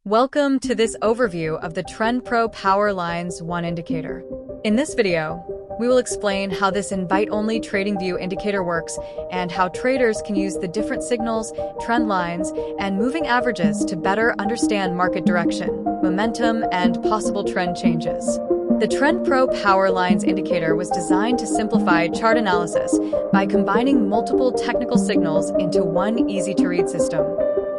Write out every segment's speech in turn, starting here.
Welcome to this overview of the TradingView Power Lines 1 indicator. In this video, we will explain how this invite-only TradingView indicator works and how traders can use the different signals, trend lines, and moving averages to better understand market direction, momentum, and possible trend changes. The TradingView Power Lines indicator was designed to simplify chart analysis by combining multiple technical signals into one easy-to-read system.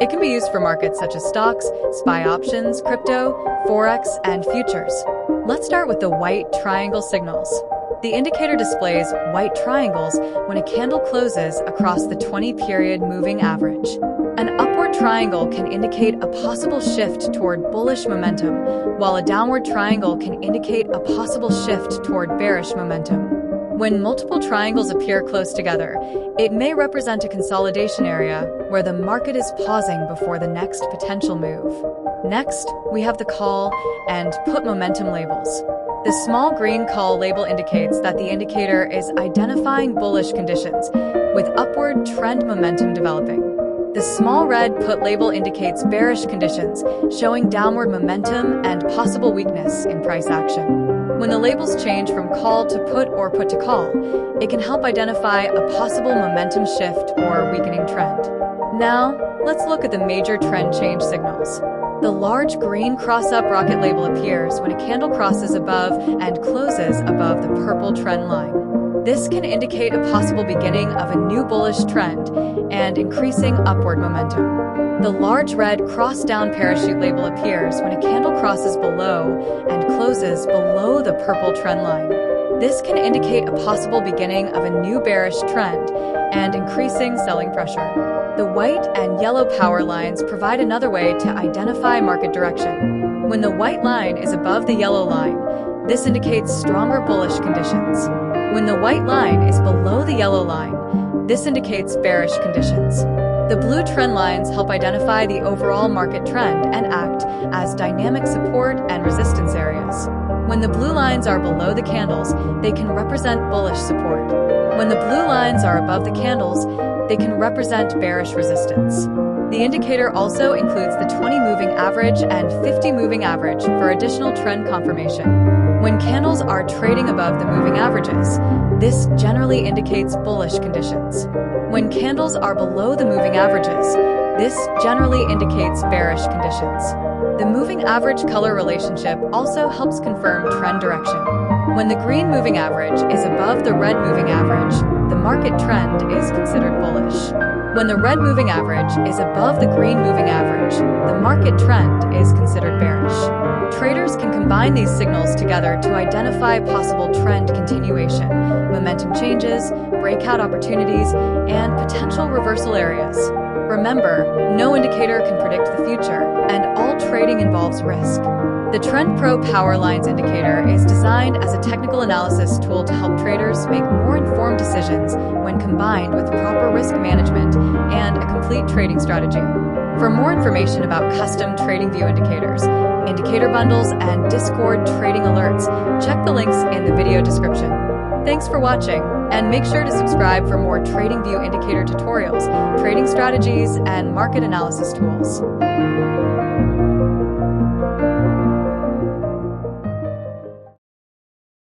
It can be used for markets such as stocks, SPY options, crypto, Forex, and futures. Let's start with the white triangle signals. The indicator displays white triangles when a candle closes across the 20-period moving average. An upward triangle can indicate a possible shift toward bullish momentum, while a downward triangle can indicate a possible shift toward bearish momentum. When multiple triangles appear close together, it may represent a consolidation area where the market is pausing before the next potential move. Next, we have the call and put momentum labels. The small green call label indicates that the indicator is identifying bullish conditions, with upward trend momentum developing. The small red put label indicates bearish conditions, showing downward momentum and possible weakness in price action. When the labels change from call to put or put to call, it can help identify a possible momentum shift or weakening trend. Now, let's look at the major trend change signals. The large green cross-up rocket label appears when a candle crosses above and closes above the purple trend line. This can indicate a possible beginning of a new bullish trend and increasing upward momentum. The large red cross-down parachute label appears when a candle crosses below and closes below the purple trend line. This can indicate a possible beginning of a new bearish trend and increasing selling pressure. The white and yellow power lines provide another way to identify market direction. When the white line is above the yellow line, this indicates stronger bullish conditions. When the white line is below the yellow line, this indicates bearish conditions. The blue trend lines help identify the overall market trend and act as dynamic support and resistance areas. When the blue lines are below the candles, they can represent bullish support. When the blue lines are above the candles, they can represent bearish resistance. The indicator also includes the 20 moving average and 50 moving average for additional trend confirmation. When candles are trading above the moving averages, this generally indicates bullish conditions. When candles are below the moving averages, this generally indicates bearish conditions. The moving average color relationship also helps confirm trend direction. When the green moving average is above the red moving average, the market trend is considered bullish. When the red moving average is above the green moving average, the market trend is considered bearish. Traders can combine these signals together to identify possible trend continuation, momentum changes, breakout opportunities, and potential reversal areas. Remember, no indicator can predict the future, and all trading involves risk. The TradingView Power Lines indicator is designed as a technical analysis tool to help traders make more informed decisions when combined with proper risk management and a complete trading strategy. For more information about custom TradingView indicators, indicator bundles, and Discord trading alerts, check the links in the video description. Thanks for watching, and make sure to subscribe for more TradingView indicator tutorials, trading strategies, and market analysis tools.